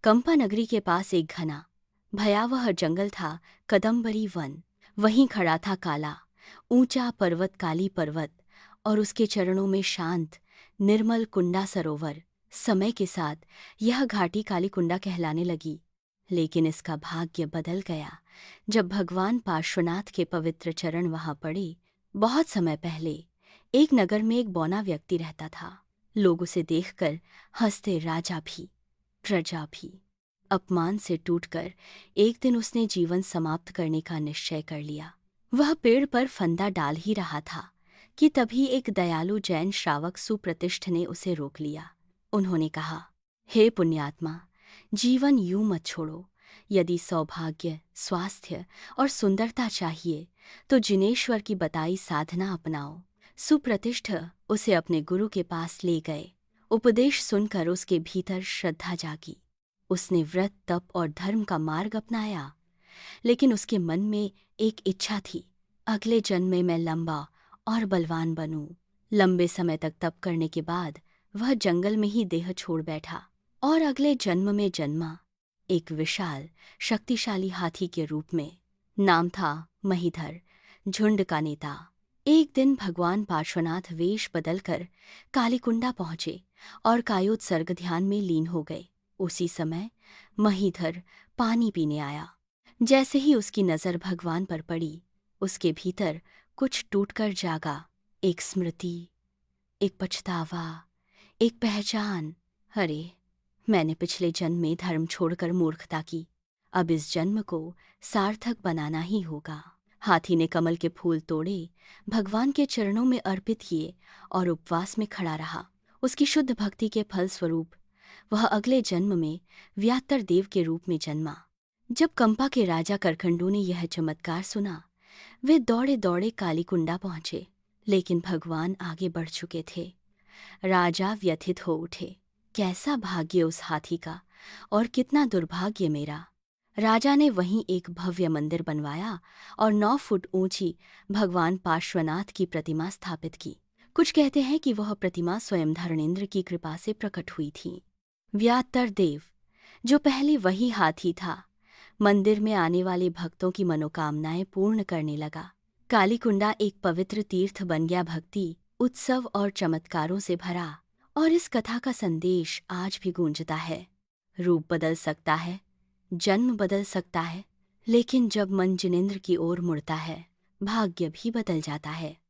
कंपा नगरी के पास एक घना भयावह जंगल था, कदम्बरी वन। वहीं खड़ा था काला ऊंचा पर्वत, काली पर्वत, और उसके चरणों में शांत निर्मल कुंडा सरोवर। समय के साथ यह घाटी काली कुंडा कहलाने लगी, लेकिन इसका भाग्य बदल गया जब भगवान पार्श्वनाथ के पवित्र चरण वहां पड़े। बहुत समय पहले एक नगर में एक बौना व्यक्ति रहता था। लोग उसे देखकर हंसते, राजा भी, प्रजा भी। अपमान से टूटकर एक दिन उसने जीवन समाप्त करने का निश्चय कर लिया। वह पेड़ पर फंदा डाल ही रहा था कि तभी एक दयालु जैन श्रावक सुप्रतिष्ठ ने उसे रोक लिया। उन्होंने कहा, हे पुण्यात्मा, जीवन यूं मत छोड़ो। यदि सौभाग्य, स्वास्थ्य और सुंदरता चाहिए तो जिनेश्वर की बताई साधना अपनाओ। सुप्रतिष्ठ उसे अपने गुरु के पास ले गए। उपदेश सुनकर उसके भीतर श्रद्धा जागी। उसने व्रत, तप और धर्म का मार्ग अपनाया, लेकिन उसके मन में एक इच्छा थी, अगले जन्म में मैं लंबा और बलवान बनूं। लंबे समय तक तप करने के बाद वह जंगल में ही देह छोड़ बैठा और अगले जन्म में जन्मा, एक विशाल शक्तिशाली हाथी के रूप में। नाम था महीधर, झुंड का नेता। एक दिन भगवान पार्श्वनाथ वेश बदलकर कालीकुंडा पहुंचे और कायोत्सर्ग ध्यान में लीन हो गए। उसी समय महीधर पानी पीने आया। जैसे ही उसकी नज़र भगवान पर पड़ी, उसके भीतर कुछ टूटकर जागा। एक स्मृति, एक पछतावा, एक पहचान। अरे, मैंने पिछले जन्म में धर्म छोड़कर मूर्खता की, अब इस जन्म को सार्थक बनाना ही होगा। हाथी ने कमल के फूल तोड़े, भगवान के चरणों में अर्पित किए और उपवास में खड़ा रहा। उसकी शुद्ध भक्ति के फलस्वरूप वह अगले जन्म में व्यात्तर देव के रूप में जन्मा। जब कंपा के राजा करखंडू ने यह चमत्कार सुना, वे दौड़े दौड़े कालीकुंडा पहुंचे, लेकिन भगवान आगे बढ़ चुके थे। राजा व्यथित हो उठे, कैसा भाग्य उस हाथी का और कितना दुर्भाग्य मेरा। राजा ने वहीं एक भव्य मंदिर बनवाया और 9 फुट ऊंची भगवान पार्श्वनाथ की प्रतिमा स्थापित की। कुछ कहते हैं कि वह प्रतिमा स्वयं धरणेंद्र की कृपा से प्रकट हुई थी। व्यात्तर देव, जो पहले वही हाथी था, मंदिर में आने वाले भक्तों की मनोकामनाएं पूर्ण करने लगा। कालीकुंडा एक पवित्र तीर्थ बन गया, भक्ति, उत्सव और चमत्कारों से भरा। और इस कथा का संदेश आज भी गूंजता है। रूप बदल सकता है, जन्म बदल सकता है, लेकिन जब मन जिनेंद्र की ओर मुड़ता है, भाग्य भी बदल जाता है।